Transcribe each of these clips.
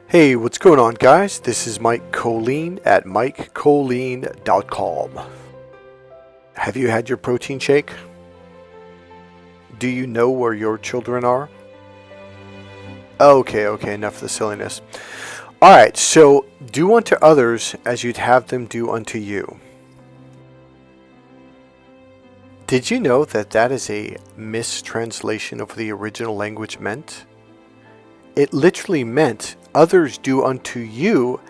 Hey, what's going on, guys? This is Mike Kollin at MikeKollin.com. Have you had your protein shake? Do you know where your children are? Okay, enough of the silliness. Alright, so do unto others as you'd have them do unto you. Did you know that that is a mistranslation of what the original language meant? It literally meant others do unto you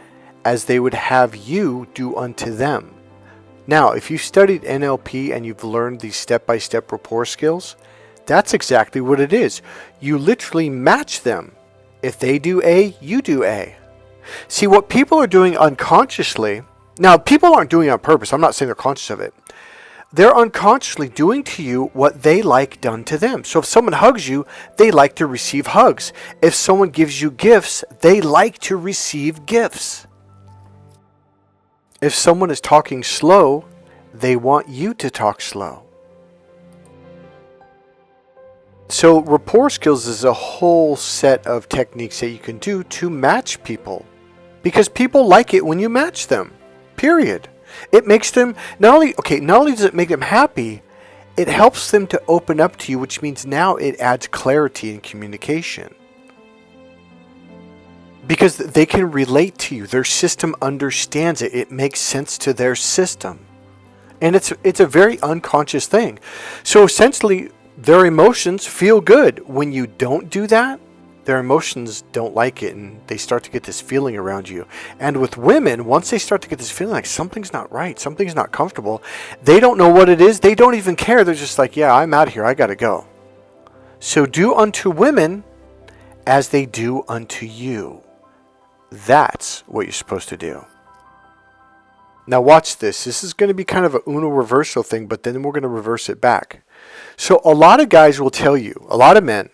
as they would have you do unto them. Now, if you studied NLP and you've learned these step-by-step rapport skills, that's exactly what it is. You literally match them. If they do A, you do A. See, what people are doing unconsciously, now people aren't doing it on purpose, I'm not saying they're conscious of it. They're unconsciously doing to you what they like done to them. So if someone hugs you, they like to receive hugs. If someone gives you gifts, they like to receive gifts. If someone is talking slow, they want you to talk slow. So rapport skills is a whole set of techniques that you can do to match people. Because people like it when you match them. Period. It makes them, not only does it make them happy, it helps them to open up to you, which means now it adds clarity in communication. Because they can relate to you. Their system understands it. It makes sense to their system. And it's a very unconscious thing. So essentially, their emotions feel good. When you don't do that, their emotions don't like it, and they start to get this feeling around you. And with women, once they start to get this feeling like something's not right, something's not comfortable, they don't know what it is. They don't even care. They're just like, yeah, I'm out of here. I got to go. So do unto women as they do unto you. That's what you're supposed to do. Now watch this. This is going to be kind of a Uno reversal thing, but then we're going to reverse it back. So a lot of guys will tell you, a lot of men,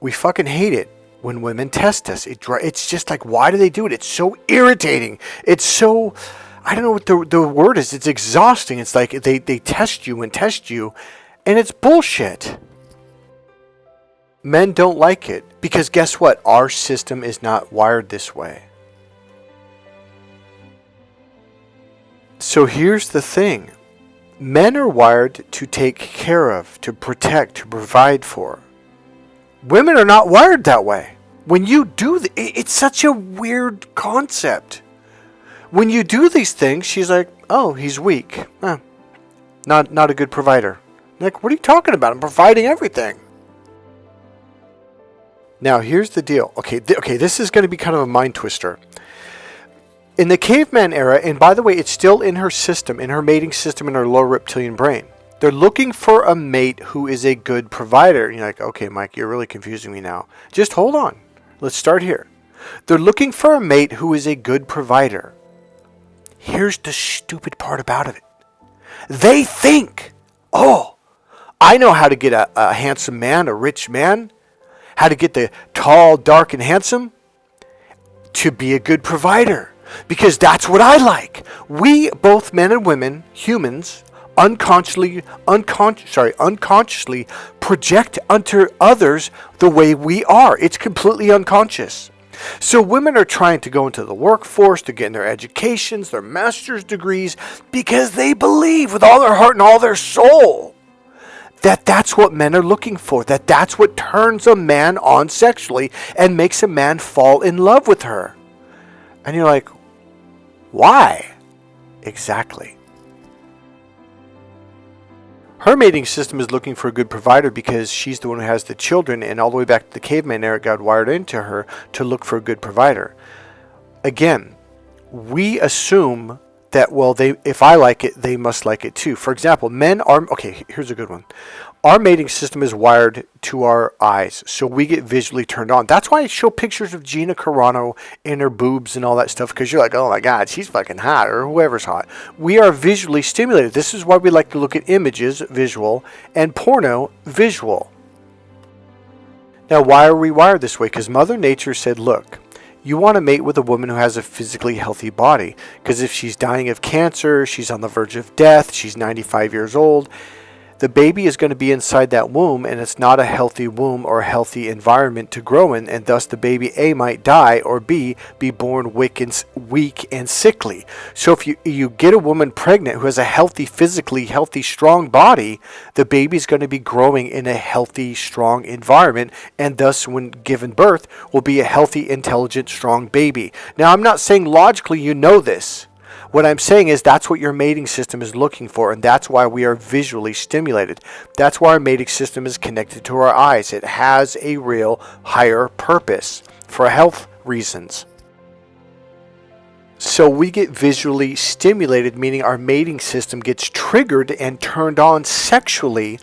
we fucking hate it when women test us. It's just like, why do they do it? It's so irritating. It's so, I don't know what the word is. It's exhausting. It's like they test you, and it's bullshit. Men don't like it because guess what? Our system is not wired this way. So here's the thing. Men are wired to take care of, to protect, to provide for. Women are not wired that way. When you do, it's such a weird concept. When you do these things, she's like, oh, he's weak. Not a good provider. Like, what are you talking about? I'm providing everything. Now, here's the deal. Okay, this is going to be kind of a mind twister. In the caveman era, and by the way, it's still in her system, in her mating system, in her lower reptilian brain. They're looking for a mate who is a good provider. And you're like, okay, Mike, you're really confusing me now. Just hold on. Let's start here. They're looking for a mate who is a good provider. Here's the stupid part about it. They think, oh, I know how to get a handsome man, a rich man, how to get the tall, dark, and handsome to be a good provider. Because that's what I like. We, both men and women, humans, unconsciously project unto others the way we are. It's completely unconscious. So women are trying to go into the workforce, to get in their educations, their master's degrees, because they believe with all their heart and all their soul that that's what men are looking for, that that's what turns a man on sexually and makes a man fall in love with her. And you're like, why? Exactly. Her mating system is looking for a good provider because she's the one who has the children, and all the way back to the caveman era, got wired into her to look for a good provider. Again, we assume that, well, if I like it, they must like it too. For example, men are, okay, here's a good one. Our mating system is wired to our eyes, so we get visually turned on. That's why I show pictures of Gina Carano and her boobs and all that stuff, because you're like, oh my God, she's fucking hot, or whoever's hot. We are visually stimulated. This is why we like to look at images, visual, and porno, visual. Now, why are we wired this way? Because Mother Nature said, look, you want to mate with a woman who has a physically healthy body, because if she's dying of cancer, she's on the verge of death, she's 95 years old, the baby is going to be inside that womb, and it's not a healthy womb or a healthy environment to grow in, and thus the baby A might die, or B, be born weak and sickly. So if you get a woman pregnant who has a healthy, physically healthy, strong body, the baby's going to be growing in a healthy, strong environment, and thus when given birth will be a healthy, intelligent, strong baby. Now, I'm not saying logically you know this. What I'm saying is that's what your mating system is looking for, and that's why we are visually stimulated. That's why our mating system is connected to our eyes. It has a real higher purpose for health reasons. So we get visually stimulated, meaning our mating system gets triggered and turned on sexually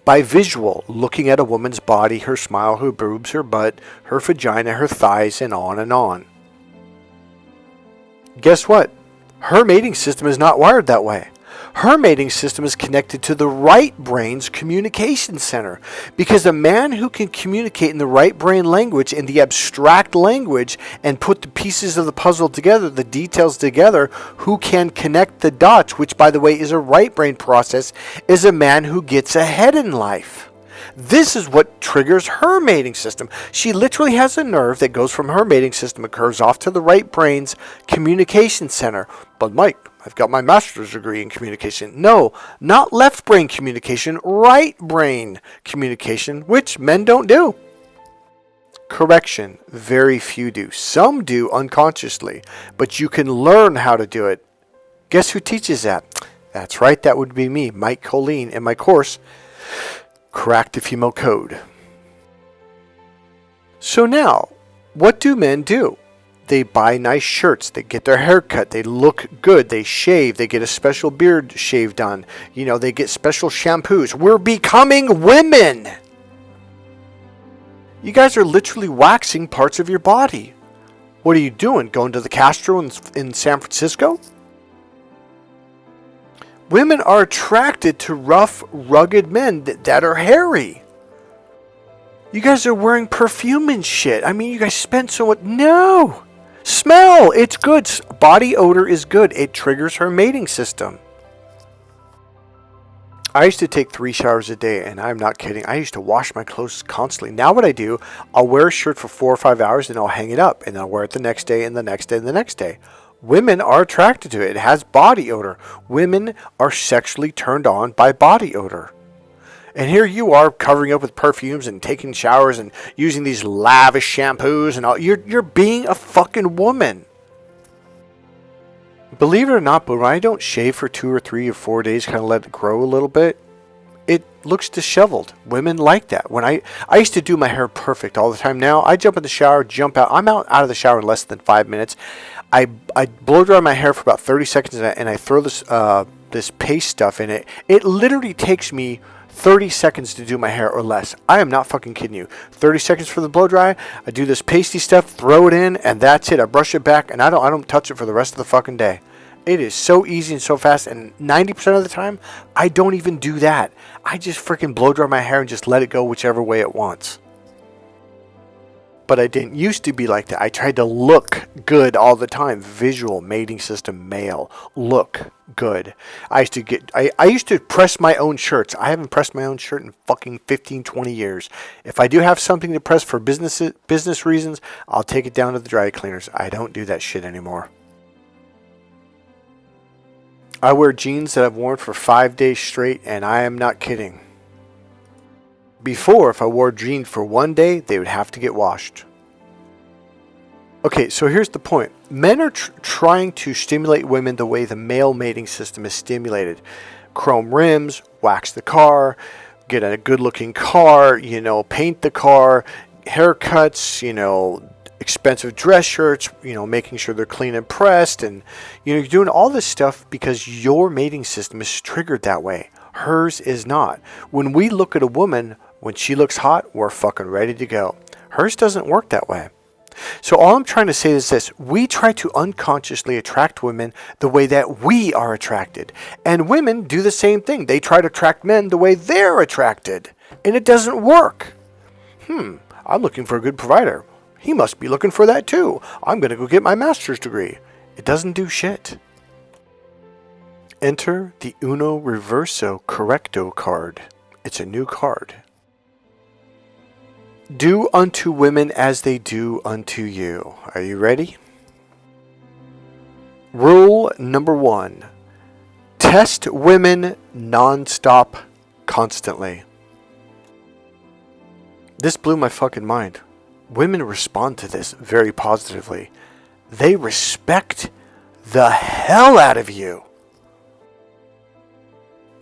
by visual, looking at a woman's body, her smile, her boobs, her butt, her vagina, her thighs, and on and on. Guess what? Her mating system is not wired that way. Her mating system is connected to the right brain's communication center, because a man who can communicate in the right brain language, in the abstract language, and put the pieces of the puzzle together, the details together, who can connect the dots, which by the way is a right brain process, is a man who gets ahead in life. This is what triggers her mating system. She literally has a nerve that goes from her mating system, it curves off to the right brain's communication center. But Mike, I've got my master's degree in communication. No, not left brain communication, right brain communication, which men don't do. Correction, very few do. Some do unconsciously, but you can learn how to do it. Guess who teaches that? That's right, that would be me, Mike Kollin, in my course, Crack the Female Code. So now, what do men do? They buy nice shirts, they get their hair cut, they look good, they shave, they get a special beard shave done, they get special shampoos. We're becoming women! You guys are literally waxing parts of your body. What are you doing? Going to the Castro in San Francisco? Women are attracted to rough, rugged men that are hairy. You guys are wearing perfume and shit. I mean, you guys spend so much. No! Smell! It's good. Body odor is good. It triggers her mating system. I used to take 3 showers a day, and I'm not kidding. I used to wash my clothes constantly. Now what I do, I'll wear a shirt for 4 or 5 hours, and I'll hang it up, and I'll wear it the next day, and the next day, and the next day. Women are attracted to it. It has body odor. Women are sexually turned on by body odor. And here you are covering up with perfumes and taking showers and using these lavish shampoos and all. You're being a fucking woman. Believe it or not, but when I don't shave for 2 or 3 or 4 days, kind of let it grow a little bit, it looks disheveled. Women like that. When I used to do my hair perfect all the time. Now I jump in the shower, jump out. I'm out of the shower in less than 5 minutes. I blow dry my hair for about 30 seconds and I throw this paste stuff in it. It literally takes me 30 seconds to do my hair or less. I am not fucking kidding you. 30 seconds for the blow dry. I do this pasty stuff, throw it in, and that's it. I brush it back, and I don't touch it for the rest of the fucking day. It is so easy and so fast, and 90% of the time, I don't even do that. I just freaking blow dry my hair and just let it go whichever way it wants. But I didn't used to be like that. I tried to look good all the time. Visual, mating system, male. Look good. I used to press my own shirts. I haven't pressed my own shirt in fucking 15, 20 years. If I do have something to press for business reasons, I'll take it down to the dry cleaners. I don't do that shit anymore. I wear jeans that I've worn for 5 days straight, and I am not kidding. Before, if I wore jeans for 1 day, they would have to get washed. Okay, so here's the point. Men are trying to stimulate women the way the male mating system is stimulated. Chrome rims, wax the car, get a good-looking car, paint the car, haircuts, expensive dress shirts, making sure they're clean and pressed, and you're doing all this stuff because your mating system is triggered that way. Hers is not. When we look at a woman, when she looks hot, we're fucking ready to go. Hers doesn't work that way. So all I'm trying to say is this. We try to unconsciously attract women the way that we are attracted. And women do the same thing. They try to attract men the way they're attracted. And it doesn't work. I'm looking for a good provider. He must be looking for that too. I'm going to go get my master's degree. It doesn't do shit. Enter the Uno Reverso Correcto card. It's a new card. Do unto women as they do unto you. Are you ready? Rule number 1. Test women non-stop, constantly. This blew my fucking mind. Women respond to this very positively. They respect the hell out of you.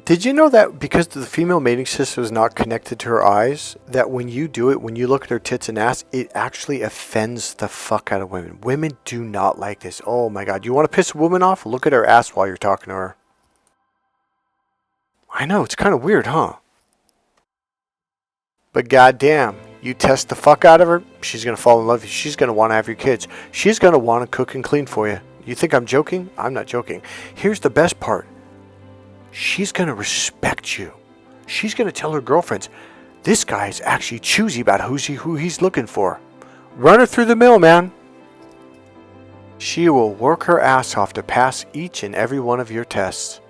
Did you know that because the female mating system is not connected to her eyes, that when you do it, when you look at her tits and ass, it actually offends the fuck out of women. Women do not like this. Oh my God. You want to piss a woman off? Look at her ass while you're talking to her. I know, it's kind of weird, huh? But goddamn, you test the fuck out of her, she's going to fall in love with you. She's going to want to have your kids. She's going to want to cook and clean for you. You think I'm joking? I'm not joking. Here's the best part. She's going to respect you. She's going to tell her girlfriends, this guy is actually choosy about who he's looking for. Run her through the mill, man. She will work her ass off to pass each and every one of your tests.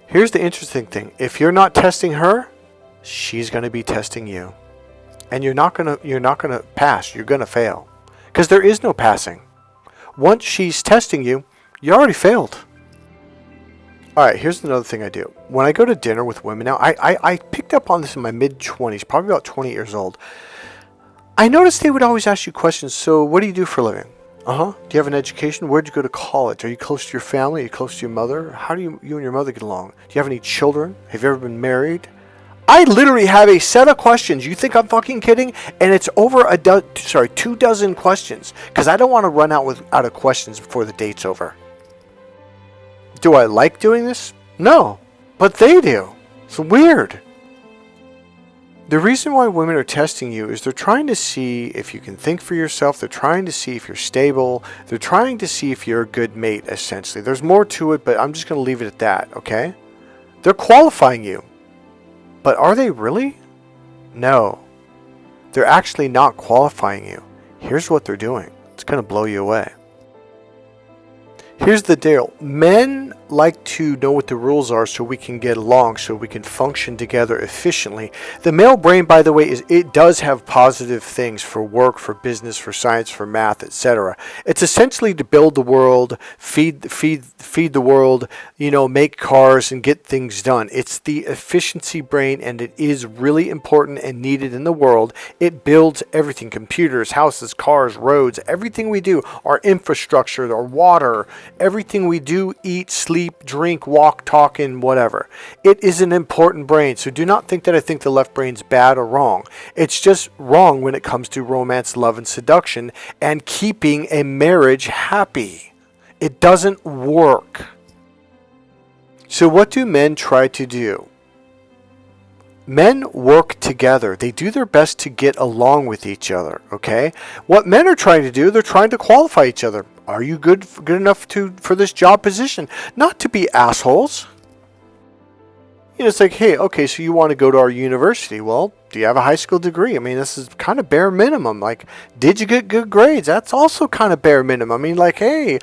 Here's the interesting thing. If you're not testing her, she's going to be testing you. And you're not going to pass. You're going to fail. Because there is no passing. Once she's testing you, you already failed. Alright, here's another thing I do. When I go to dinner with women now, I picked up on this in my mid-20s, probably about 20 years old. I noticed they would always ask you questions. So, what do you do for a living? Do you have an education? Where'd you go to college? Are you close to your family? Are you close to your mother? How do you and your mother get along? Do you have any children? Have you ever been married? I literally have a set of questions. You think I'm fucking kidding? And it's over 2 dozen questions. Because I don't want to run out of questions before the date's over. Do I like doing this? No. But they do. It's weird. The reason why women are testing you is they're trying to see if you can think for yourself. They're trying to see if you're stable. They're trying to see if you're a good mate, essentially. There's more to it, but I'm just going to leave it at that, okay? They're qualifying you. But are they really? No. They're actually not qualifying you. Here's what they're doing. It's going to blow you away. Here's the deal. Men like to know what the rules are so we can get along, so we can function together efficiently. The male brain, by the way, it does have positive things for work, for business, for science, for math, etc. It's essentially to build the world, feed the world, make cars and get things done. It's the efficiency brain, and it is really important and needed in the world. It builds everything: computers, houses, cars, roads, everything we do, our infrastructure, our water, everything we do, eat, sleep, drink, walk, talk, and whatever. It is an important brain. So do not think that I think the left brain's bad or wrong. It's just wrong when it comes to romance, love, and seduction and keeping a marriage happy. It doesn't work. So what do men try to do? Men work together. They do their best to get along with each other, okay? What men are trying to do, they're trying to qualify each other. Are you good enough for this job position? Not to be assholes. It's like, hey, okay, so you want to go to our university. Well, do you have a high school degree? I mean, this is kind of bare minimum. Like, did you get good grades? That's also kind of bare minimum. I mean, like, hey,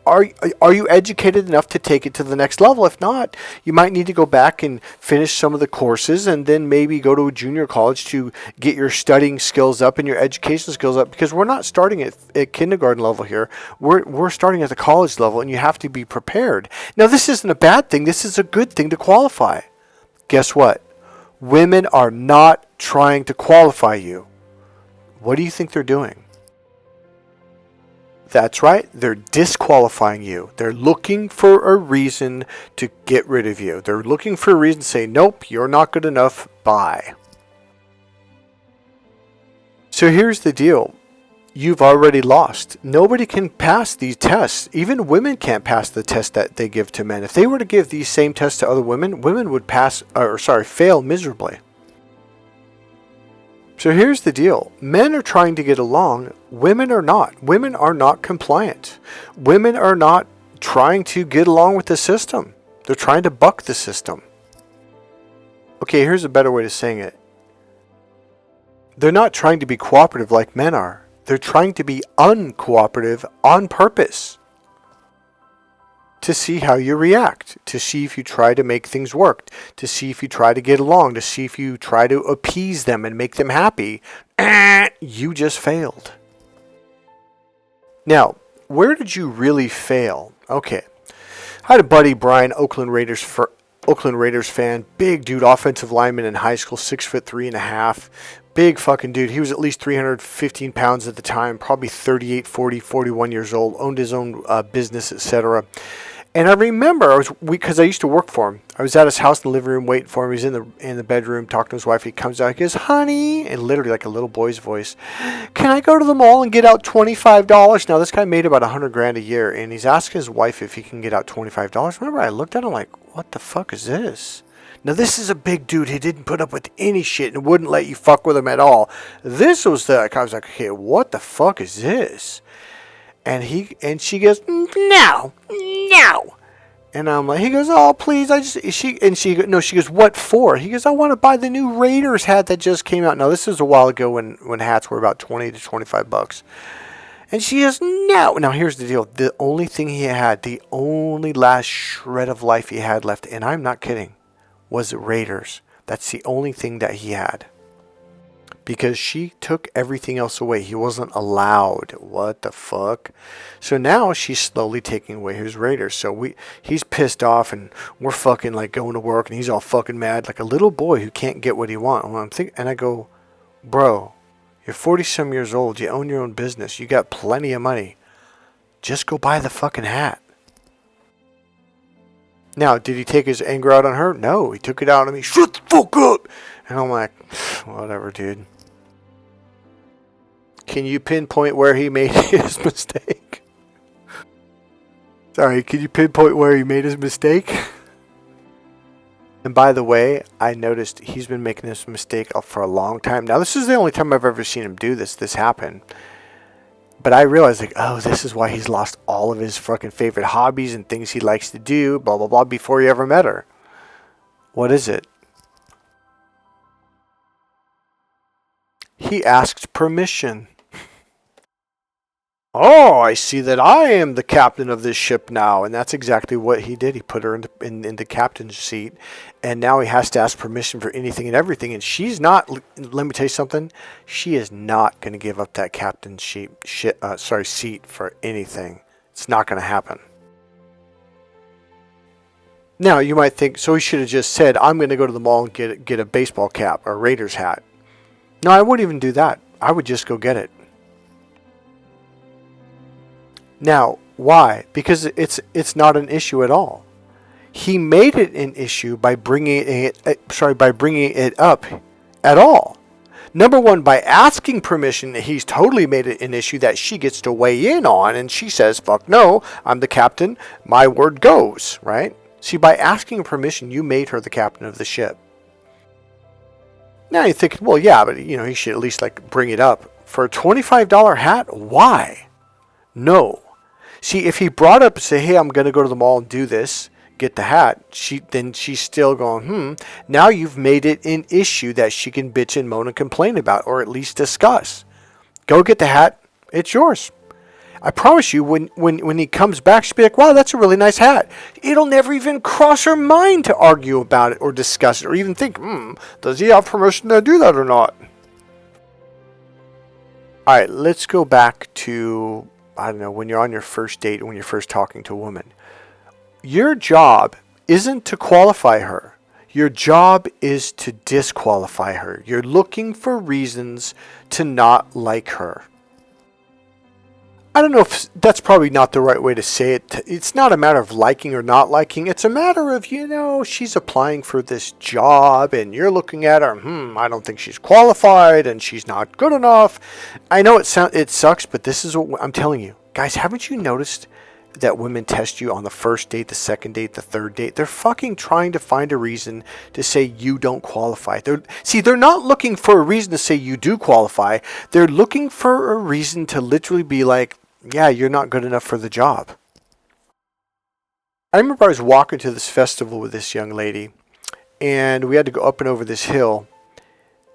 are you educated enough to take it to the next level? If not, you might need to go back and finish some of the courses and then maybe go to a junior college to get your studying skills up and your education skills up, because we're not starting at kindergarten level here. We're starting at the college level, and you have to be prepared. Now, this isn't a bad thing. This is a good thing to qualify. Guess what? Women are not trying to qualify you. What do you think they're doing? That's right. They're disqualifying you. They're looking for a reason to get rid of you. They're looking for a reason to say, nope, you're not good enough. Bye. So here's the deal. You've already lost. Nobody can pass these tests. Even women can't pass the test that they give to men. If they were to give these same tests to other women, women would fail miserably. So here's the deal. Men are trying to get along. Women are not. Women are not compliant. Women are not trying to get along with the system. They're trying to buck the system. Okay, here's a better way of saying it. They're not trying to be cooperative like men are. They're trying to be uncooperative on purpose. to see how you react, to see if you try to make things work, to see if you try to get along, to see if you try to appease them and make them happy. You just failed. Now, where did you really fail? Okay. I had a buddy, Brian, Oakland Raiders fan, big dude, offensive lineman in high school, 6'3.5", big fucking dude. He was at least 315 pounds at the time, probably 38, 40, 41 years old, owned his own business, etc. And I remember, because I used to work for him. I was at his house in the living room waiting for him. He's in the bedroom talking to his wife. He comes out, he goes, "Honey," and literally like a little boy's voice, "Can I go to the mall and get out $25? Now this guy made about $100,000 a year, and he's asking his wife if he can get out $25. Remember, I looked at him like, what the fuck is this? Now this is a big dude. He didn't put up with any shit and wouldn't let you fuck with him at all. This was I was like, okay, what the fuck is this? And she goes, "No. And I'm like, he goes, "Oh, please, she goes, "What for?" He goes, "I want to buy the new Raiders hat that just came out." Now, this was a while ago when hats were about $20 to $25. And she goes, "No." Now, here's the deal. The only thing he had, the only last shred of life he had left, and I'm not kidding, was the Raiders. That's the only thing that he had. Because she took everything else away. He wasn't allowed. What the fuck? So now she's slowly taking away his Raiders. So he's pissed off, and we're fucking like going to work, and he's all fucking mad, like a little boy who can't get what he wants. And I go, "Bro, you're 40-some years old. You own your own business. You got plenty of money. Just go buy the fucking hat." Now, did he take his anger out on her? No, he took it out on me. "Shut the fuck up!" And I'm like, whatever, dude. Can you pinpoint where he made his mistake? Sorry, can you pinpoint where he made his mistake? And by the way, I noticed he's been making this mistake for a long time. Now, this is the only time I've ever seen him do this. This happened. But I realized, like, oh, this is why he's lost all of his fucking favorite hobbies and things he likes to do, blah, blah, blah, before he ever met her. What is it? He asked permission. "Oh, I see that I am the captain of this ship now." And that's exactly what he did. He put her in the captain's seat. And now he has to ask permission for anything and everything. And she's not, let me tell you something, she is not going to give up that captain's seat for anything. It's not going to happen. Now, you might think, so he should have just said, "I'm going to go to the mall and get a baseball cap or a Raiders hat." No, I wouldn't even do that. I would just go get it. Now, why? Because it's not an issue at all. He made it an issue by bringing it up at all. Number one, by asking permission, he's totally made it an issue that she gets to weigh in on, and she says, "Fuck no, I'm the captain. My word goes," right? See, by asking permission, you made her the captain of the ship. Now you're thinking, well, yeah, but he should at least bring it up. For a $25 hat, why? No. See, if he brought up and say, "Hey, I'm going to go to the mall and do this, get the hat," then she's still going, Now you've made it an issue that she can bitch and moan and complain about, or at least discuss. Go get the hat. It's yours. I promise you, when he comes back, she'll be like, "Wow, that's a really nice hat." It'll never even cross her mind to argue about it or discuss it or even think, does he have permission to do that or not? All right, let's go back to, I don't know, when you're on your first date, when you're first talking to a woman. Your job isn't to qualify her. Your job is to disqualify her. You're looking for reasons to not like her. I don't know if that's probably not the right way to say it. It's not a matter of liking or not liking. It's a matter of, she's applying for this job and you're looking at her, I don't think she's qualified and she's not good enough. I know it sucks, but this is what I'm telling you. Guys, haven't you noticed that women test you on the first date, the second date, the third date? They're fucking trying to find a reason to say you don't qualify. They're not looking for a reason to say you do qualify. They're looking for a reason to literally be like, yeah, you're not good enough for the job. I remember I was walking to this festival with this young lady, and we had to go up and over this hill,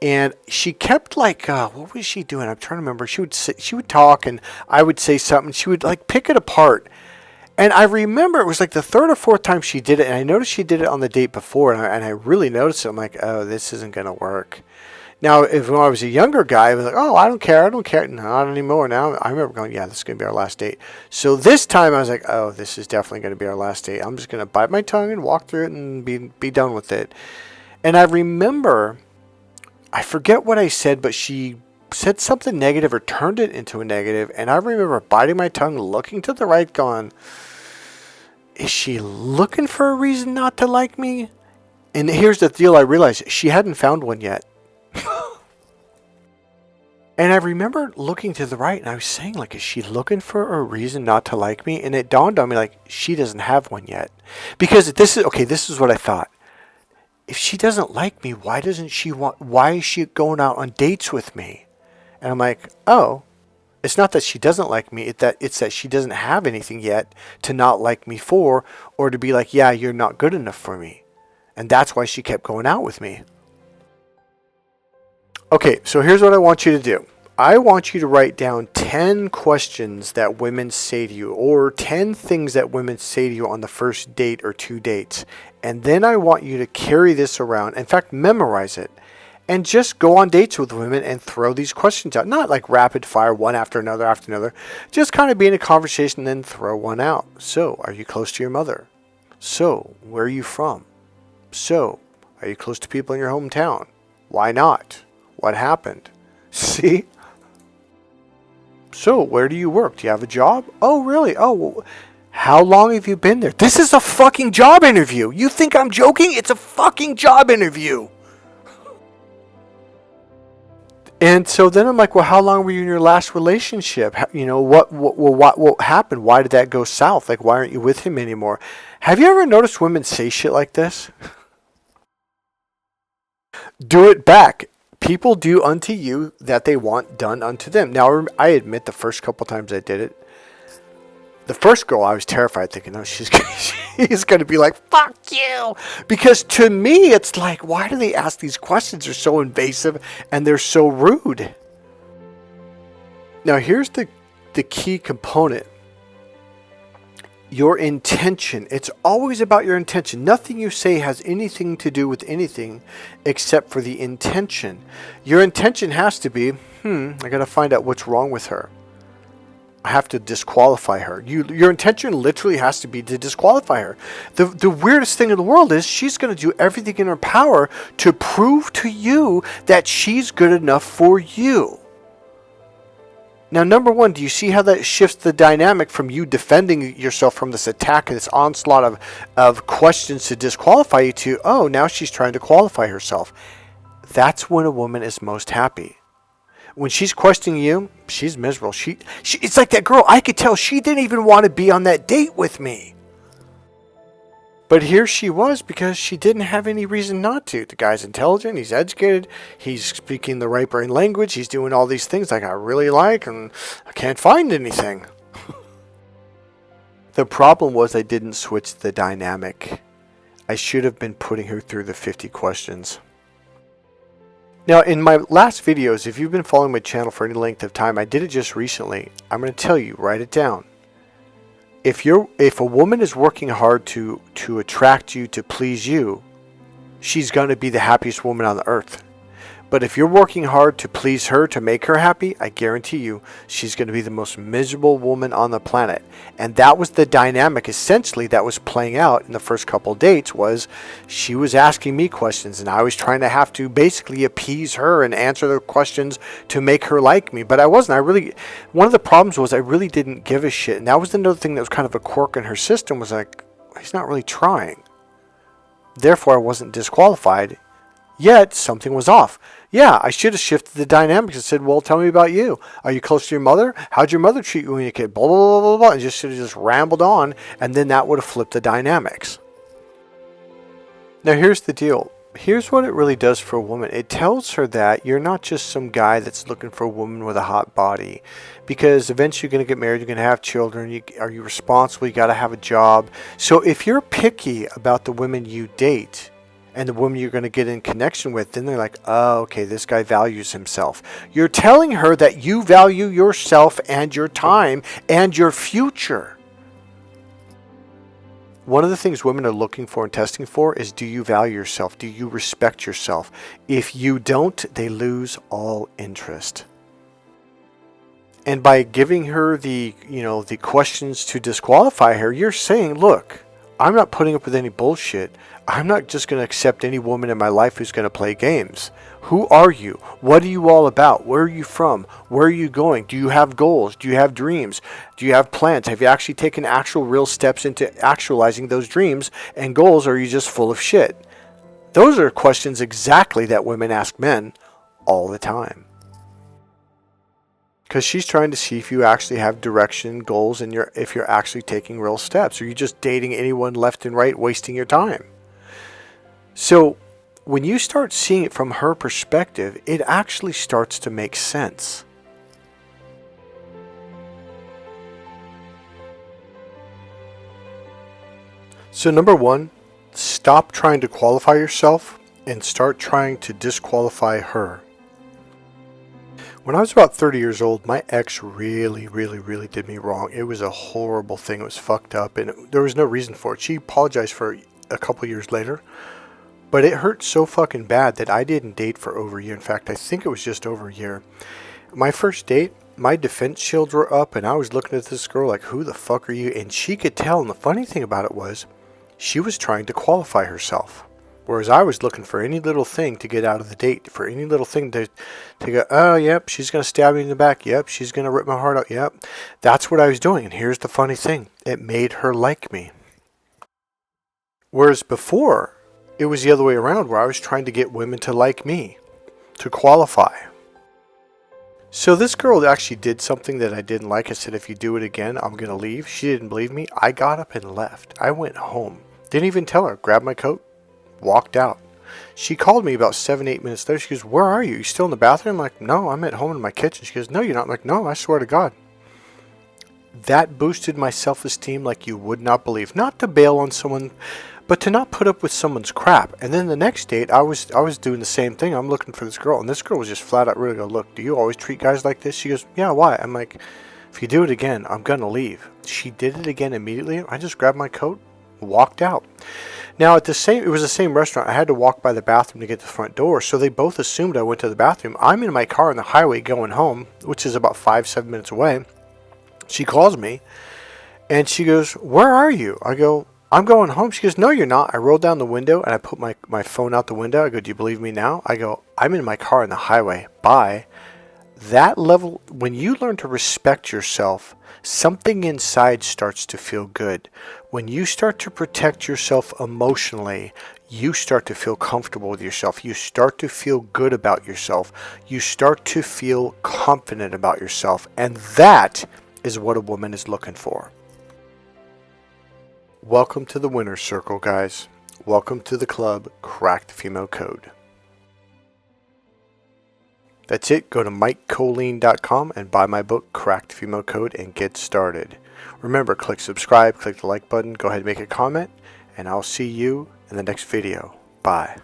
and she kept what was she doing? I'm trying to remember. She would talk, and I would say something. She would pick it apart, And I remember it was like the third or fourth time she did it, and I noticed she did it on the date before, and I really noticed it. I'm like, oh, this isn't going to work. Now, when I was a younger guy, I was like, oh, I don't care. Not anymore. Now, I remember going, yeah, this is going to be our last date. So this time I was like, oh, this is definitely going to be our last date. I'm just going to bite my tongue and walk through it and be done with it. And I remember, I forget what I said, but she said something negative or turned it into a negative. And I remember biting my tongue, looking to the right, going, is she looking for a reason not to like me? And here's the deal. I realized she hadn't found one yet. And I remember looking to the right, and I was saying, like, is she looking for a reason not to like me? And it dawned on me, like, she doesn't have one yet. Because this is what I thought. If she doesn't like me, why is she going out on dates with me? And I'm like, oh, it's not that she doesn't like me. It's that she doesn't have anything yet to not like me for, or to be like, yeah, you're not good enough for me. And that's why she kept going out with me. Okay, so here's what I want you to do. I want you to write down 10 questions that women say to you, or 10 things that women say to you on the first date or 2 dates. And then I want you to carry this around. In fact, memorize it. And just go on dates with women and throw these questions out. Not like rapid fire, one after another. Just kind of be in a conversation and then throw one out. So, are you close to your mother? So, where are you from? So, are you close to people in your hometown? Why not? What happened? See? So, where do you work? Do you have a job? Oh, really? Oh, well, how long have you been there? This is a fucking job interview. You think I'm joking? It's a fucking job interview. And so then I'm like, well, how long were you in your last relationship? You know, what happened? Why did that go south? Like, why aren't you with him anymore? Have you ever noticed women say shit like this? Do it back. People do unto you that they want done unto them. Now, I admit the first couple times I did it, the first girl, I was terrified, thinking, oh, she's going to be like, fuck you. Because to me, it's like, why do they ask these questions? They're so invasive and they're so rude. Now, here's the key component. Your intention. It's always about your intention. Nothing you say has anything to do with anything except for the intention. Your intention has to be, I got to find out what's wrong with her. I have to disqualify her. Your intention literally has to be to disqualify her. The weirdest thing in the world is she's going to do everything in her power to prove to you that she's good enough for you. Now, number one, do you see how that shifts the dynamic from you defending yourself from this attack and this onslaught of questions to disqualify you to, oh, now she's trying to qualify herself. That's when a woman is most happy. When she's questioning you, she's miserable. It's like that girl. I could tell she didn't even want to be on that date with me. But here she was because she didn't have any reason not to. The guy's intelligent. He's educated. He's speaking the right brain language. He's doing all these things like I really like, and I can't find anything. The problem was I didn't switch the dynamic. I should have been putting her through the 50 questions. Now, in my last videos, if you've been following my channel for any length of time, I did it just recently. I'm going to tell you, write it down. If a woman is working hard to attract you, to please you, she's going to be the happiest woman on the earth. But if you're working hard to please her, to make her happy, I guarantee you, she's going to be the most miserable woman on the planet. And that was the dynamic, essentially, that was playing out in the first couple dates, was she was asking me questions, and I was trying to have to basically appease her and answer the questions to make her like me. But I wasn't. One of the problems was I really didn't give a shit. And that was another thing that was kind of a quirk in her system, was like, he's not really trying. Therefore, I wasn't disqualified. Yet, something was off. Yeah, I should have shifted the dynamics and said, well, tell me about you. Are you close to your mother? How'd your mother treat you when you were a kid? Blah, blah, blah, blah, blah. And just should have just rambled on, and then that would have flipped the dynamics. Now, here's the deal. Here's what it really does for a woman. It tells her that you're not just some guy that's looking for a woman with a hot body. Because eventually you're going to get married, you're going to have children, are you responsible, you got to have a job. So if you're picky about the women you date, and the woman you're going to get in connection with, then they're like, oh, okay, this guy values himself. You're telling her that you value yourself and your time and your future. One of the things women are looking for and testing for is, do you value yourself? Do you respect yourself? If you don't, they lose all interest. And by giving her the questions to disqualify her, you're saying, look, I'm not putting up with any bullshit. I'm not just going to accept any woman in my life who's going to play games. Who are you? What are you all about? Where are you from? Where are you going? Do you have goals? Do you have dreams? Do you have plans? Have you actually taken actual real steps into actualizing those dreams and goals, or are you just full of shit? Those are questions exactly that women ask men all the time. Because she's trying to see if you actually have direction, goals, and if you're actually taking real steps. Or you're just dating anyone left and right, wasting your time. So when you start seeing it from her perspective, it actually starts to make sense. So number one, stop trying to qualify yourself and start trying to disqualify her. When I was about 30 years old, my ex really did me wrong. It was a horrible thing. It was fucked up, and there was no reason for it. She apologized for it a couple years later, but it hurt so fucking bad that I didn't date for over a year. In fact, I think it was just over a year. My first date, my defense shields were up, and I was looking at this girl like, who the fuck are you? And she could tell, and the funny thing about it was, she was trying to qualify herself. Whereas I was looking for any little thing to get out of the date, for any little thing to go, oh, yep, she's going to stab me in the back. Yep, she's going to rip my heart out. Yep. That's what I was doing. And here's the funny thing. It made her like me. Whereas before, it was the other way around, where I was trying to get women to like me, to qualify. So this girl actually did something that I didn't like. I said, if you do it again, I'm going to leave. She didn't believe me. I got up and left. I went home. Didn't even tell her. Grabbed my coat. Walked out. She called me about 7-8 minutes later. She goes, where are you? You still in the bathroom? I'm like, no, I'm at home in my kitchen. She goes, no, you're not. I'm like, no, I swear to God. That boosted my self-esteem like you would not believe. Not to bail on someone, but to not put up with someone's crap. And then the next date, I was doing the same thing. I'm looking for this girl, and this girl was just flat out really go, look, do you always treat guys like this? She goes, yeah, why? I'm like, if you do it again, I'm gonna leave. She did it again immediately. I just grabbed my coat, walked out. Now, it was the same restaurant. I had to walk by the bathroom to get to the front door, so they both assumed I went to the bathroom. I'm in my car on the highway going home, which is about 5-7 minutes away. She calls me, and she goes, where are you? I go, I'm going home. She goes, no, you're not. I rolled down the window, and I put my phone out the window. I go, do you believe me now? I go, I'm in my car on the highway. Bye. That level, when you learn to respect yourself, something inside starts to feel good. When you start to protect yourself emotionally, you start to feel comfortable with yourself. You start to feel good about yourself. You start to feel confident about yourself. And that is what a woman is looking for. Welcome to the winner's circle, guys. Welcome to the club, Crack the Female Code. That's it. Go to MikeKollin.com and buy my book, Crack the Female Code, and get started. Remember, click subscribe, click the like button, go ahead and make a comment, and I'll see you in the next video. Bye.